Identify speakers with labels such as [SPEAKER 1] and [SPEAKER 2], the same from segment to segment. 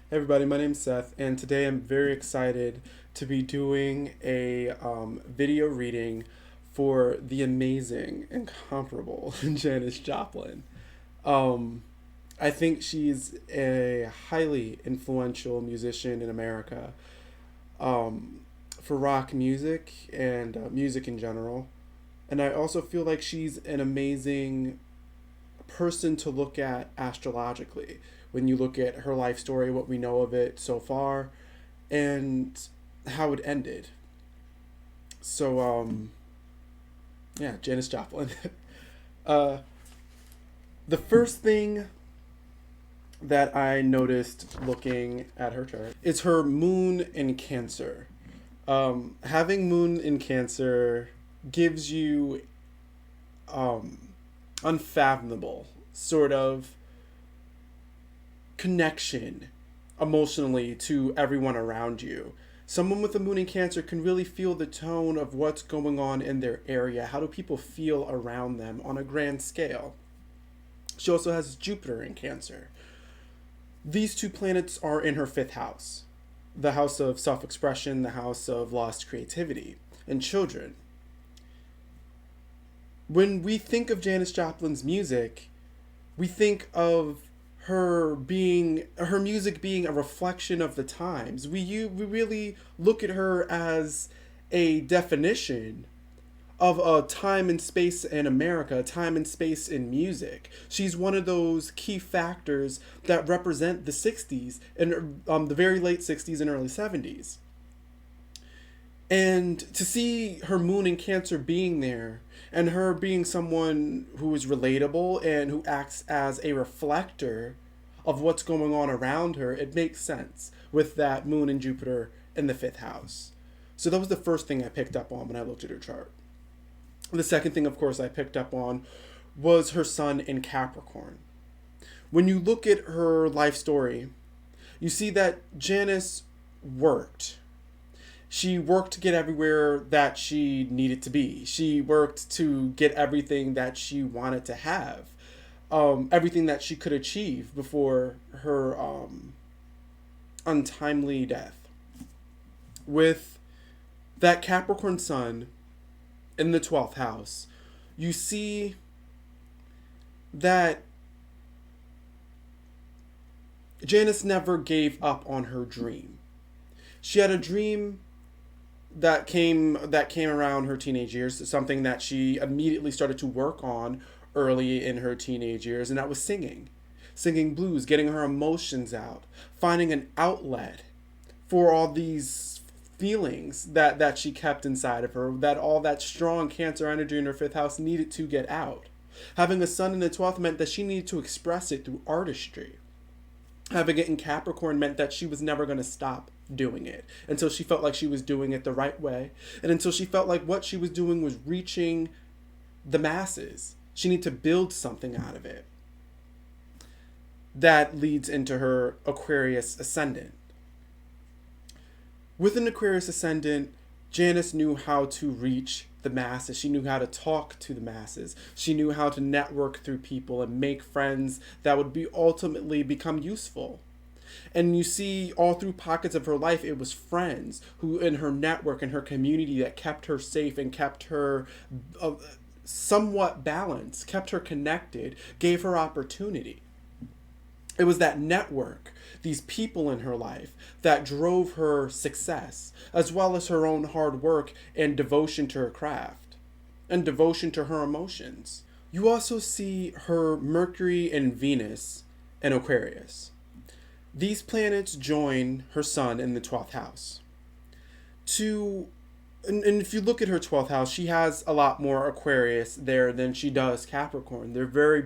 [SPEAKER 1] Hey everybody, my name's Seth, and today I'm very excited to be doing a video reading for the amazing, incomparable Janis Joplin. Um, I think she's a highly influential musician in America for rock music and music in general. And I also feel like she's an amazing person to look at astrologically when you look at her life story, what we know of it so far, and how it ended. So, yeah, Janis Joplin. uh, the first thing that I noticed looking at her chart is her moon in Cancer. Having moon in Cancer gives you um, unfathomable sort of connection emotionally to everyone around you. Someone with a moon in Cancer can really feel the tone of what's going on in their area. How do people feel around them on a grand scale? She also has Jupiter in Cancer. These two planets are in her fifth house, the house of self expression, the house of lost creativity, and children. When we think of Janis Joplin's music, we think of her music being a reflection of the times. We really look at her as a definition of a time and space in America, a time and space in music. She's one of those key factors that represent the 60s and the very late 60s and early 70s. And to see her moon in Cancer being there and her being someone who is relatable and who acts as a reflector of what's going on around her, it makes sense with that moon and Jupiter in the fifth house. So that was the first thing I picked up on when I looked at her chart. The second thing, of course, I picked up on was her sun in Capricorn. When you look at her life story, you see that Janis worked. She worked to get everywhere that she needed to be. She worked to get everything that she wanted to have, everything that she could achieve before her untimely death. With that Capricorn sun in the 12th house, you see that Janis never gave up on her dream. She had a dream that came around her teenage years, something that she immediately started to work on early in her teenage years, and that was singing blues, getting her emotions out, finding an outlet for all these feelings that she kept inside of her, that all that strong Cancer energy in her fifth house needed to get out. Having a sun in the 12th meant that she needed to express it through artistry. Having it in Capricorn meant that she was never going to stop doing it until she felt like she was doing it the right way, and until she felt like what she was doing was reaching the masses. She needed to build something out of it. That leads into her Aquarius ascendant. With an Aquarius ascendant, Janis knew how to reach the masses. She knew how to talk to the masses. She knew how to network through people and make friends that would be ultimately become useful. And you see all through pockets of her life, it was friends who in her network and her community that kept her safe and kept her somewhat balanced, kept her connected, gave her opportunity. It was that network, these people in her life, that drove her success, as well as her own hard work and devotion to her craft, and devotion to her emotions. You also see her Mercury and Venus in Aquarius. These planets join her sun in the 12th house. And if you look at her 12th house, she has a lot more Aquarius there than she does Capricorn.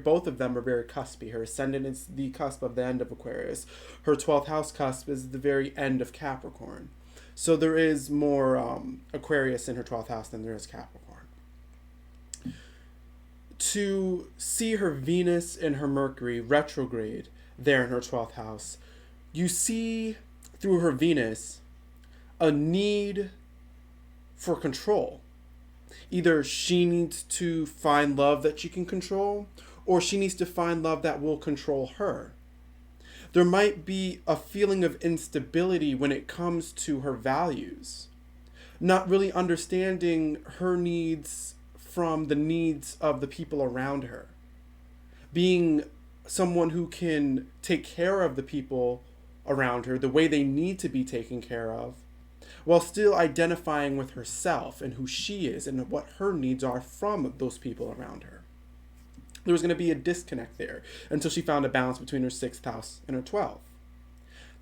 [SPEAKER 1] Both of them are very cuspy. Her ascendant is the cusp of the end of Aquarius. Her 12th house cusp is the very end of Capricorn. So there is more Aquarius in her 12th house than there is Capricorn. To see her Venus and her Mercury retrograde there in her 12th house, you see through her Venus a need for control. Either she needs to find love that she can control, or she needs to find love that will control her. There might be a feeling of instability when it comes to her values, not really understanding her needs from the needs of the people around her. Being someone who can take care of the people around her the way they need to be taken care of, while still identifying with herself and who she is and what her needs are from those people around her. There was going to be a disconnect there until she found a balance between her 6th house and her 12th.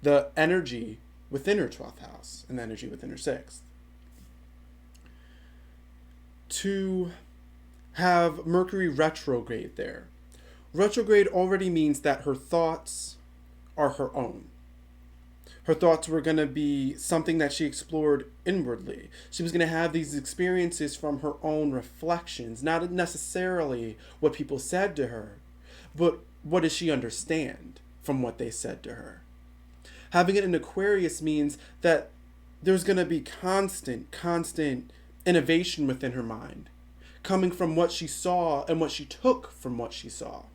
[SPEAKER 1] The energy within her 12th house and the energy within her 6th. To have Mercury retrograde there. Retrograde already means that her thoughts are her own. Her thoughts were going to be something that she explored inwardly. She was going to have these experiences from her own reflections, not necessarily what people said to her, but what does she understand from what they said to her. Having it in Aquarius means that there's going to be constant innovation within her mind, coming from what she saw and what she took from what she saw,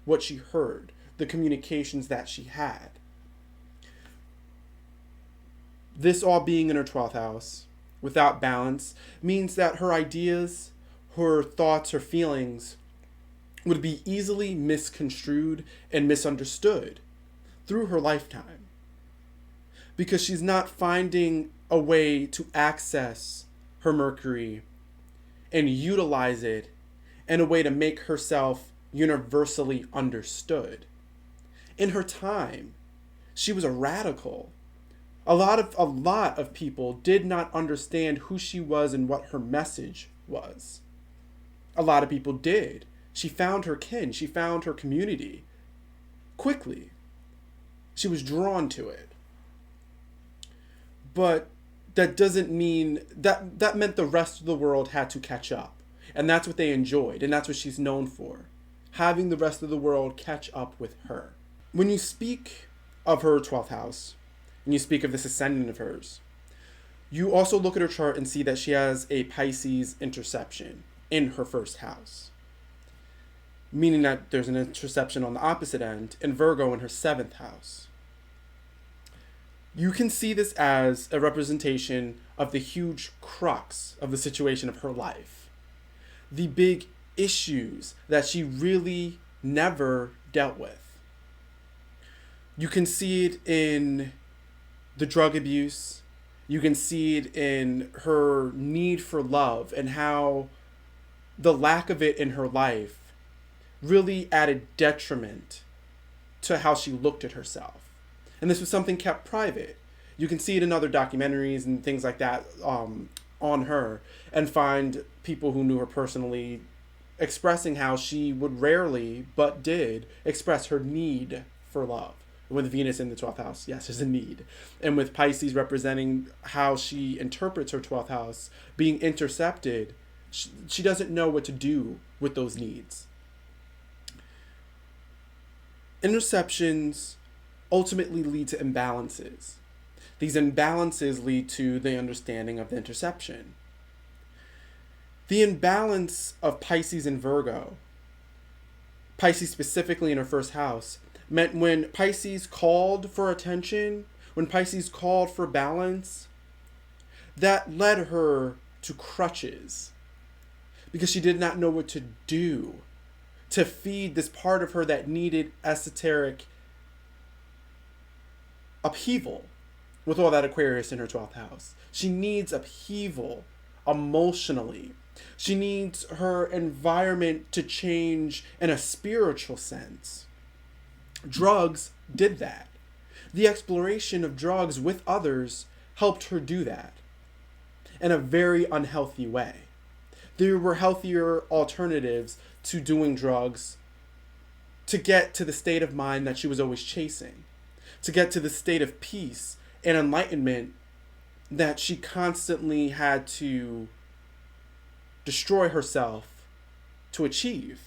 [SPEAKER 1] what she heard, the communications that she had. This all being in her 12th house, without balance, means that her ideas, her thoughts, her feelings would be easily misconstrued and misunderstood through her lifetime. Because she's not finding a way to access her Mercury and utilize it in a way to make herself universally understood. In her time, she was a radical. A lot of people did not understand who she was and what her message was. A lot of people did. She found her kin. She found her community quickly. She was drawn to it. But that doesn't mean that meant the rest of the world had to catch up. And that's what they enjoyed. And that's what she's known for. Having the rest of the world catch up with her. When you speak of her 12th house, and you speak of this ascendant of hers, you also look at her chart and see that she has a Pisces interception in her 1st house. Meaning that there's an interception on the opposite end in Virgo in her 7th house. You can see this as a representation of the huge crux of the situation of her life. The big issues that she really never dealt with. You can see it in the drug abuse. You can see it in her need for love and how the lack of it in her life really added detriment to how she looked at herself. And this was something kept private. You can see it in other documentaries and things like that on her, and find people who knew her personally expressing how she would rarely, but did, express her need for love. With Venus in the 12th house, yes, there's a need. And with Pisces representing how she interprets her 12th house being intercepted, she doesn't know what to do with those needs. Interceptions ultimately lead to imbalances. These imbalances lead to the understanding of the interception. The imbalance of Pisces and Virgo, Pisces specifically in her 1st house, meant when Pisces called for attention, when Pisces called for balance, that led her to crutches because she did not know what to do to feed this part of her that needed esoteric upheaval with all that Aquarius in her 12th house. She needs upheaval emotionally. She needs her environment to change in a spiritual sense. Drugs did that. The exploration of drugs with others helped her do that in a very unhealthy way. There were healthier alternatives to doing drugs to get to the state of mind that she was always chasing, to get to the state of peace and enlightenment that she constantly had to destroy herself to achieve.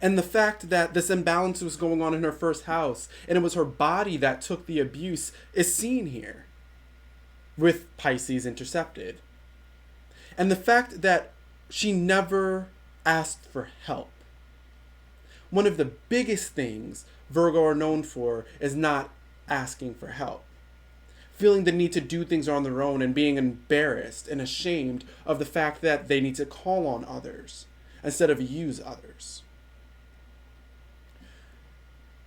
[SPEAKER 1] And the fact that this imbalance was going on in her 1st house, and it was her body that took the abuse, is seen here with Pisces intercepted. And the fact that she never asked for help. One of the biggest things Virgo are known for is not asking for help. Feeling the need to do things on their own and being embarrassed and ashamed of the fact that they need to call on others instead of use others.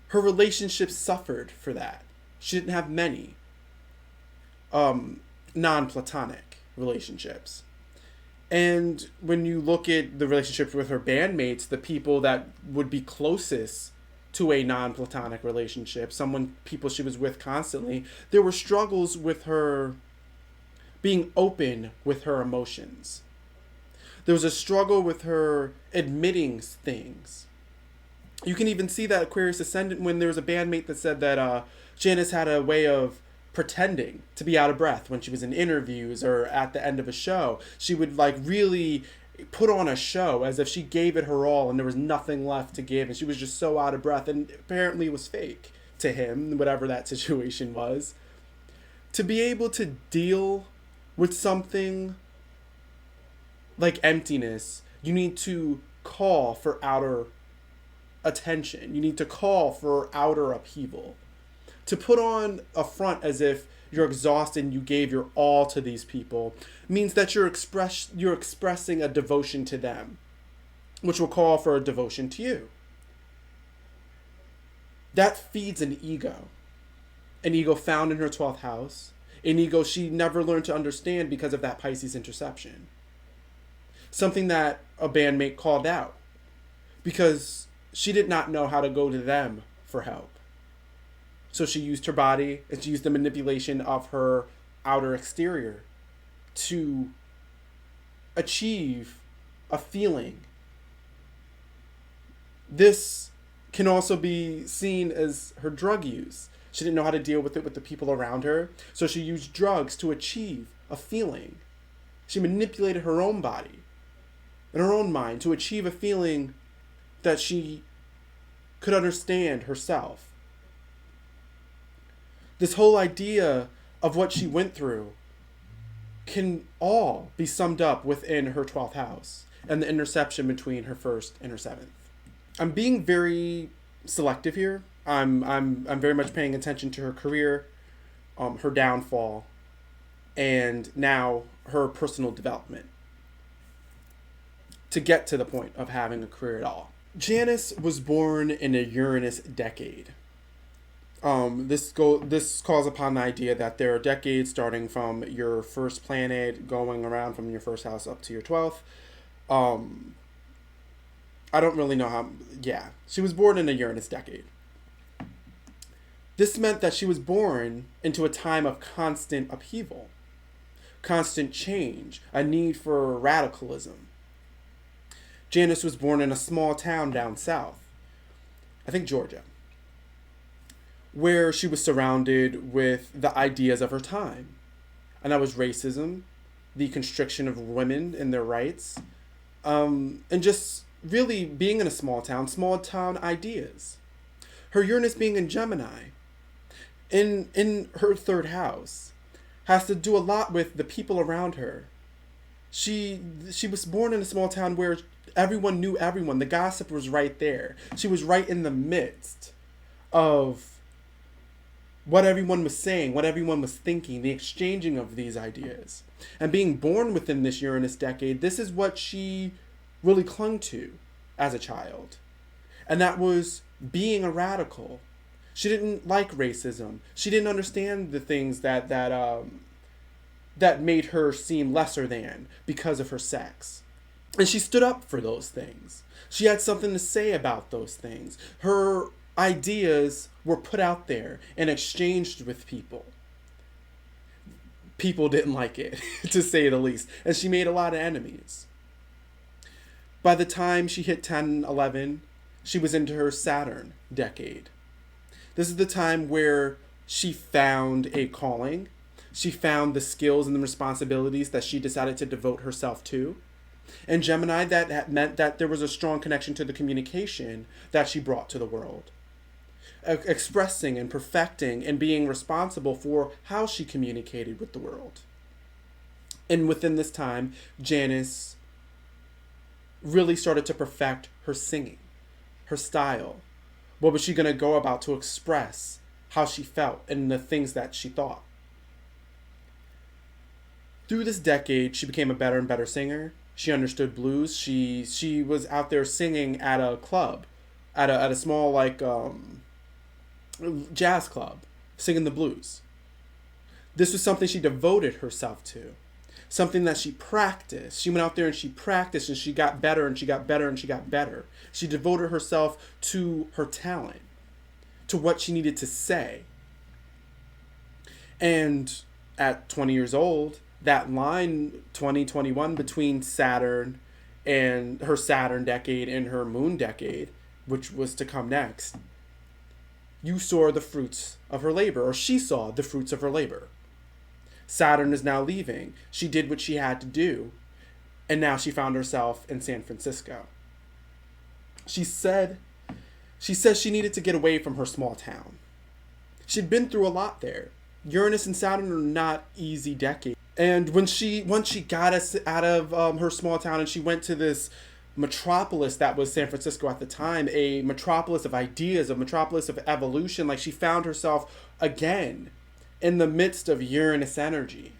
[SPEAKER 1] Her relationships suffered for that. She didn't have many non-platonic relationships. And when you look at the relationships with her bandmates, the people that would be closest to a non-platonic relationship, people she was with constantly, there were struggles with her being open with her emotions. There was a struggle with her admitting things. You can even see that Aquarius Ascendant when there was a bandmate that said that Janis had a way of pretending to be out of breath when she was in interviews or at the end of a show. She would like really put on a show as if she gave it her all and there was nothing left to give, and she was just so out of breath, and apparently it was fake to him, whatever that situation was. To be able to deal with something like emptiness, you need to call for outer attention. You need to call for outer upheaval. To put on a front as if you're exhausted and you gave your all to these people means that you're expressing a devotion to them, which will call for a devotion to you. That feeds an ego found in her 12th house, an ego she never learned to understand because of that Pisces interception. Something that a bandmate called out because she did not know how to go to them for help. So she used her body and she used the manipulation of her outer exterior to achieve a feeling. This can also be seen as her drug use. She didn't know how to deal with it with the people around her, so she used drugs to achieve a feeling. She manipulated her own body and her own mind to achieve a feeling that she could understand herself. This whole idea of what she went through can all be summed up within her 12th house and the interception between her 1st and her 7th. I'm being very selective here. I'm very much paying attention to her career, her downfall, and now her personal development to get to the point of having a career at all. Janis was born in a Uranus decade. This calls upon the idea that there are decades starting from your first planet going around from your first house up to your 12th. I don't really know how. Yeah, she was born in a Uranus decade. This meant that she was born into a time of constant upheaval, constant change, a need for radicalism. Janis was born in a small town down south, I think Georgia, where she was surrounded with the ideas of her time. And that was racism, the constriction of women and their rights, and just really being in a small town ideas. Her Uranus being in Gemini, in her 3rd house, has to do a lot with the people around her. She was born in a small town where everyone knew everyone. The gossip was right there. She was right in the midst of what everyone was saying, what everyone was thinking, the exchanging of these ideas. And being born within this Uranus decade, this is what she really clung to as a child. And that was being a radical. She didn't like racism. She didn't understand the things that made her seem lesser than because of her sex. And she stood up for those things. She had something to say about those things. Her ideas were put out there and exchanged with people. People didn't like it, to say the least. And she made a lot of enemies. By the time she hit 10, 11, she was into her Saturn decade. This is the time where she found a calling. She found the skills and the responsibilities that she decided to devote herself to. And Gemini, that meant that there was a strong connection to the communication that she brought to the world. Expressing and perfecting and being responsible for how she communicated with the world. And within this time, Janis really started to perfect her singing, her style, What was she going to go about to express how she felt and the things that she thought? Through this decade, she became a better and better singer. She understood blues. She was out there singing at a club, at a small jazz club, singing the blues. This was something she devoted herself to, something that she practiced. She went out there and she practiced, and she got better and she got better and she got better. She devoted herself to her talent, to what she needed to say. And at 20 years old, that line 2021 between Saturn and her Saturn decade and her moon decade, which was to come next, you saw the fruits of her labor, or she saw the fruits of her labor. Saturn is now leaving. She did what she had to do, and now she found herself in San Francisco. She says she needed to get away from her small town. She'd been through a lot there. Uranus and Saturn are not easy decades. And once she got us out of her small town and she went to this metropolis that was San Francisco at the time, a metropolis of ideas, a metropolis of evolution, like she found herself again in the midst of Uranus energy.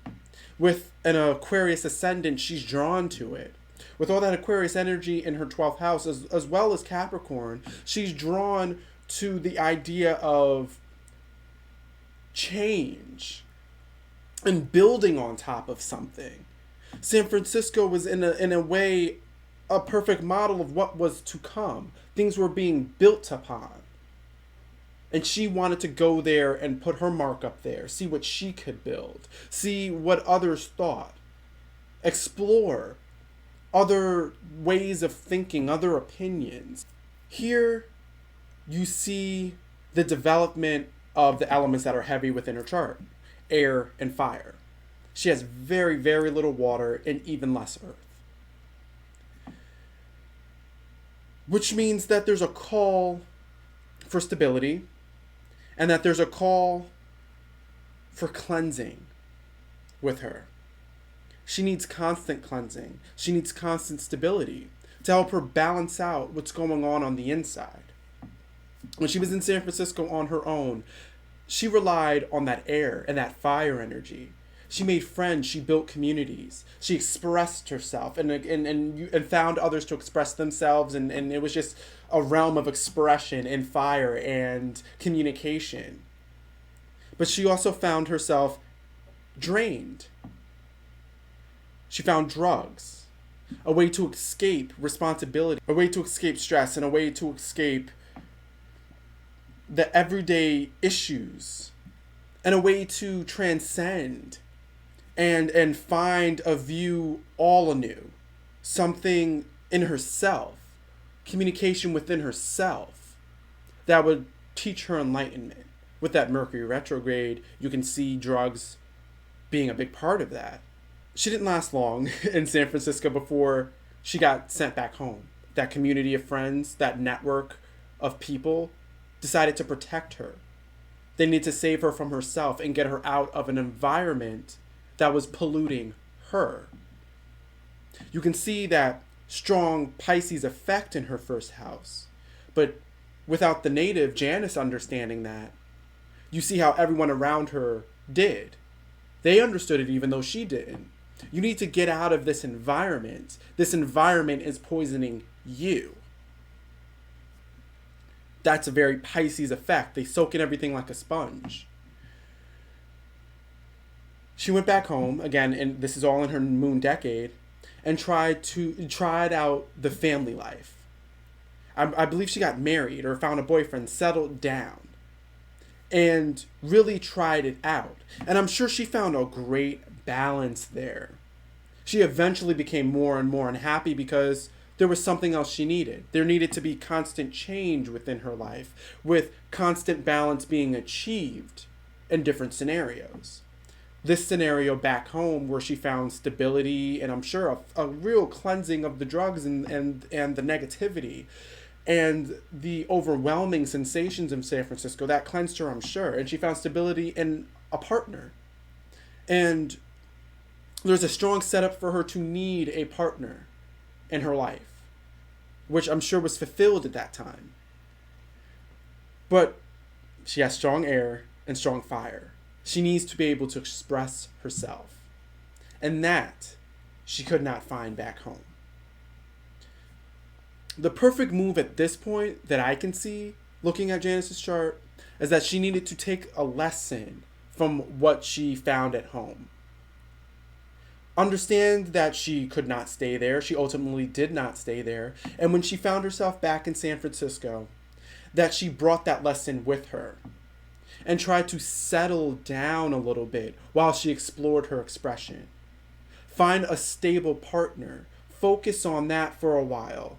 [SPEAKER 1] With an Aquarius ascendant, she's drawn to it. With all that Aquarius energy in her 12th house, as well as Capricorn, she's drawn to the idea of change and building on top of something. San Francisco was in a way a perfect model of what was to come. Things were being built upon. And she wanted to go there and put her mark up there, see what she could build, see what others thought, explore other ways of thinking, other opinions. Here you see the development of the elements that are heavy within her chart: air and fire. She has very, very little water and even less earth. Which means that there's a call for stability and that there's a call for cleansing with her. She needs constant cleansing. She needs constant stability to help her balance out what's going on the inside. When she was in San Francisco on her own, she relied on that air and that fire energy. She made friends. She built communities. She expressed herself and found others to express themselves. And it was just a realm of expression and fire and communication. But she also found herself drained. She found drugs, a way to escape responsibility, a way to escape stress, and a way to escape the everyday issues, and a way to transcend and find a view all anew, something in herself, communication within herself that would teach her enlightenment. With that Mercury retrograde, you can see drugs being a big part of that. She didn't last long in San Francisco before she got sent back home. That community of friends, that network of people decided to protect her. They needed to save her from herself and get her out of an environment that was polluting her. You can see that strong Pisces effect in her first house. But without the native Janis understanding that, you see how everyone around her did. They understood it even though she didn't. You need to get out of this environment. This environment is poisoning you. That's a very Pisces effect. They soak in everything like a sponge. She went back home, again, and this is all in her moon decade, and tried out the family life. I believe she got married or found a boyfriend, settled down, and really tried it out. And I'm sure she found a great balance there. She eventually became more and more unhappy because there was something else she needed. There needed to be constant change within her life, with constant balance being achieved in different scenarios. This scenario back home where she found stability and I'm sure a real cleansing of the drugs and the negativity and the overwhelming sensations in San Francisco, that cleansed her, I'm sure. And she found stability in a partner. And there's a strong setup for her to need a partner in her life, which I'm sure was fulfilled at that time. But she has strong air and strong fire. She needs to be able to express herself. And that she could not find back home. The perfect move at this point that I can see, looking at Janis's chart, is that she needed to take a lesson from what she found at home. Understand that she could not stay there. She ultimately did not stay there. And when she found herself back in San Francisco, that she brought that lesson with her and tried to settle down a little bit while she explored her expression. Find a stable partner. Focus on that for a while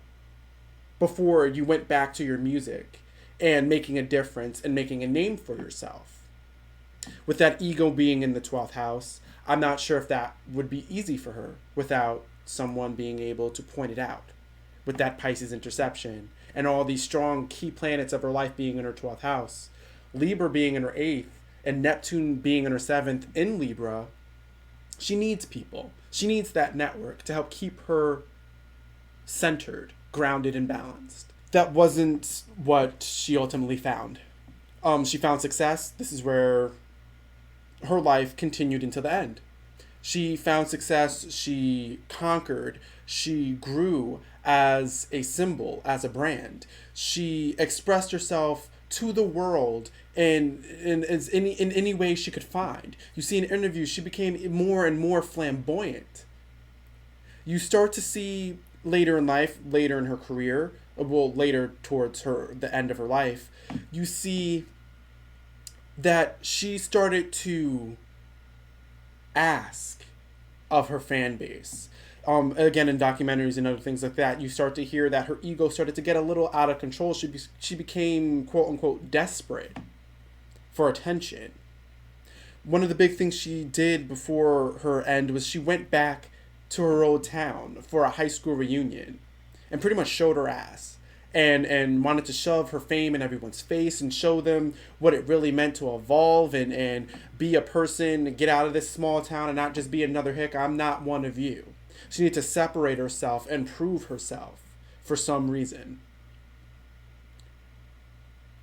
[SPEAKER 1] before you went back to your music and making a difference and making a name for yourself. With that ego being in the 12th house, I'm not sure if that would be easy for her without someone being able to point it out. With that Pisces interception and all these strong key planets of her life being in her 12th house, Libra being in her 8th, and Neptune being in her 7th in Libra, she needs people. She needs that network to help keep her centered, grounded, and balanced. That wasn't what she ultimately found. She found success. This is where her life continued until the end. She found success. She conquered. She grew as a symbol, as a brand. She expressed herself to the world in any way she could find. You see in interviews, she became more and more flamboyant. You start to see later in life, later in her career, later towards the end of her life, you see that she started to ask of her fan base. Again, in documentaries and other things like that, you start to hear that her ego started to get a little out of control. She became, quote unquote, desperate for attention. One of the big things she did before her end was she went back to her old town for a high school reunion and pretty much showed her ass and wanted to shove her fame in everyone's face and show them what it really meant to evolve and be a person, get out of this small town and not just be another hick. I'm not one of you. She needed to separate herself and prove herself for some reason.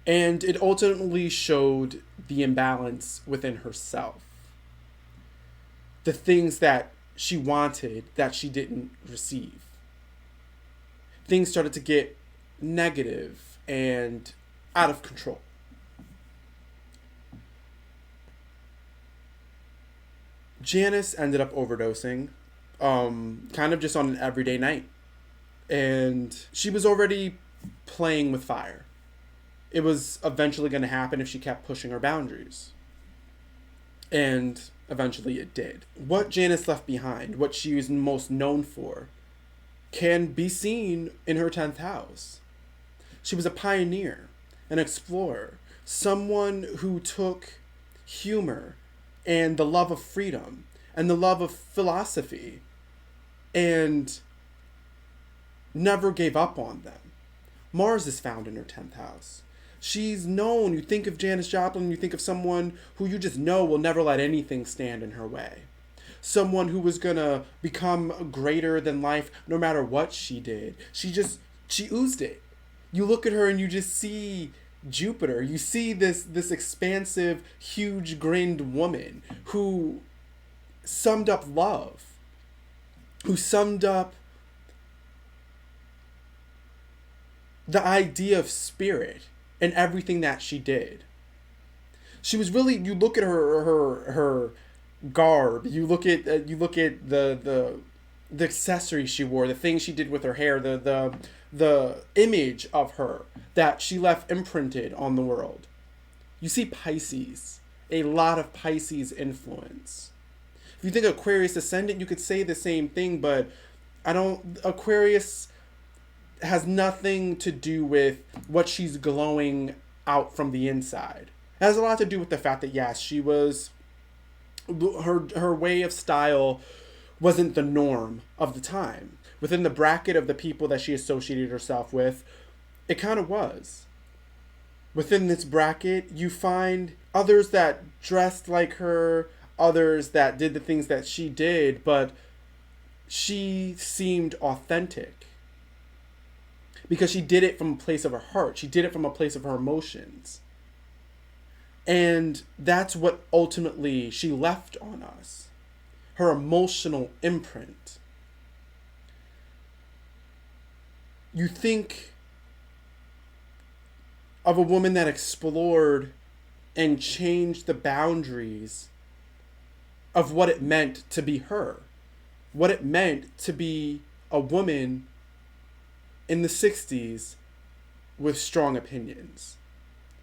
[SPEAKER 1] And it ultimately showed the imbalance within herself. The things that she wanted that she didn't receive. Things started to get negative and out of control. Janis ended up overdosing, kind of just on an everyday night. And she was already playing with fire. It was eventually going to happen if she kept pushing her boundaries. And eventually it did. What Janis left behind, what she was most known for, can be seen in her 10th house. She was a pioneer, an explorer, someone who took humor and the love of freedom and the love of philosophy and never gave up on them. Mars is found in her 10th house. She's known, you think of Janis Joplin, you think of someone who you just know will never let anything stand in her way. Someone who was gonna become greater than life no matter what she did. She oozed it. You look at her and you just see Jupiter. You see this expansive, huge grinned woman who summed up love, who summed up the idea of spirit and everything that she did. She was really, you look at her garb, you look at the accessories she wore, the things she did with her hair, the image of her that she left imprinted on the world. You see Pisces, a lot of Pisces influence. If you think Aquarius Ascendant, you could say the same thing, but Aquarius has nothing to do with what she's glowing out from the inside. It has a lot to do with the fact that, yes, she was, her way of style wasn't the norm of the time. Within the bracket of the people that she associated herself with, it kind of was. Within this bracket, you find others that dressed like her, others that did the things that she did, but she seemed authentic. because she did it from a place of her heart. She did it from a place of her emotions. And that's what ultimately she left on us. Her emotional imprint. You think of a woman that explored and changed the boundaries of what it meant to be her. What it meant to be a woman in the 60s with strong opinions.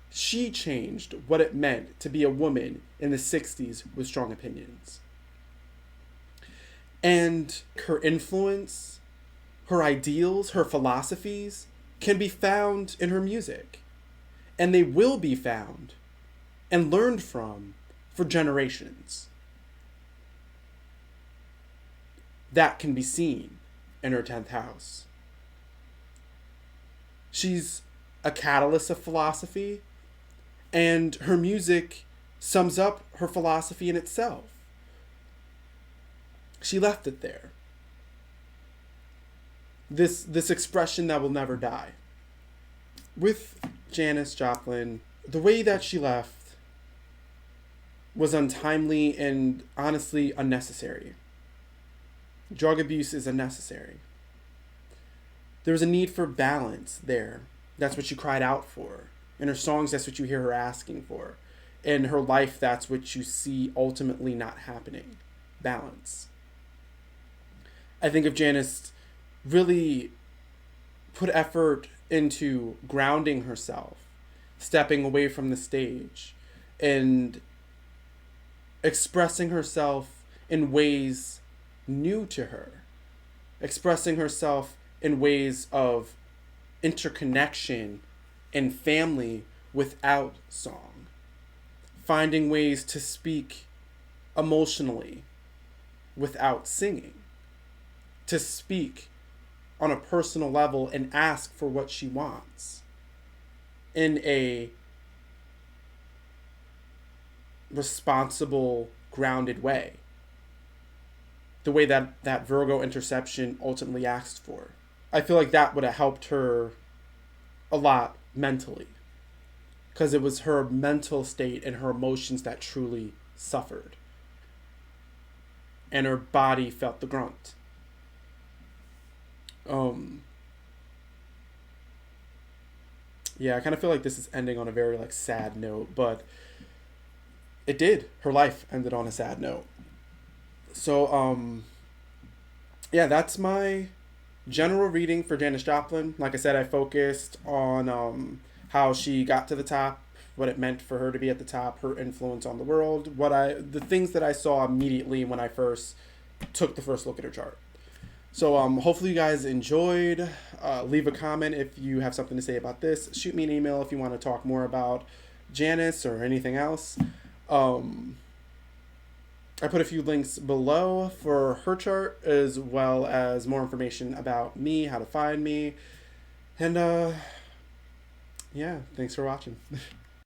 [SPEAKER 1] She changed what it meant to be a woman in the 60s with strong opinions. And her influence, her ideals, her philosophies can be found in her music. And they will be found and learned from for generations. That can be seen in her 10th house. She's a catalyst of philosophy, and her music sums up her philosophy in itself. She left it there. This expression that will never die. With Janis Joplin, the way that she left was untimely and honestly unnecessary. Drug abuse is unnecessary. There was a need for balance there. That's what she cried out for. In her songs, that's what you hear her asking for. In her life, that's what you see ultimately not happening. Balance. I think if Janis really put effort into grounding herself, stepping away from the stage, and expressing herself in ways new to her, expressing herself in ways of interconnection and family without song, finding ways to speak emotionally without singing, to speak on a personal level and ask for what she wants in a responsible, grounded way. The way that Virgo interception ultimately asked for. I feel like that would have helped her a lot mentally, because it was her mental state and her emotions that truly suffered. And her body felt the grunt. Yeah, I kind of feel like this is ending on a very sad note, but it did. Her life ended on a sad note. So, yeah, that's my general reading for Janis Joplin. Like I said, I focused on how she got to the top, what it meant for her to be at the top, her influence on the world, the things that I saw immediately when I first took the first look at her chart. So hopefully you guys enjoyed. Leave a comment if you have something to say about this. Shoot me an email if you want to talk more about Janis or anything else. I put a few links below for her chart, as well as more information about me, how to find me. And yeah, thanks for watching.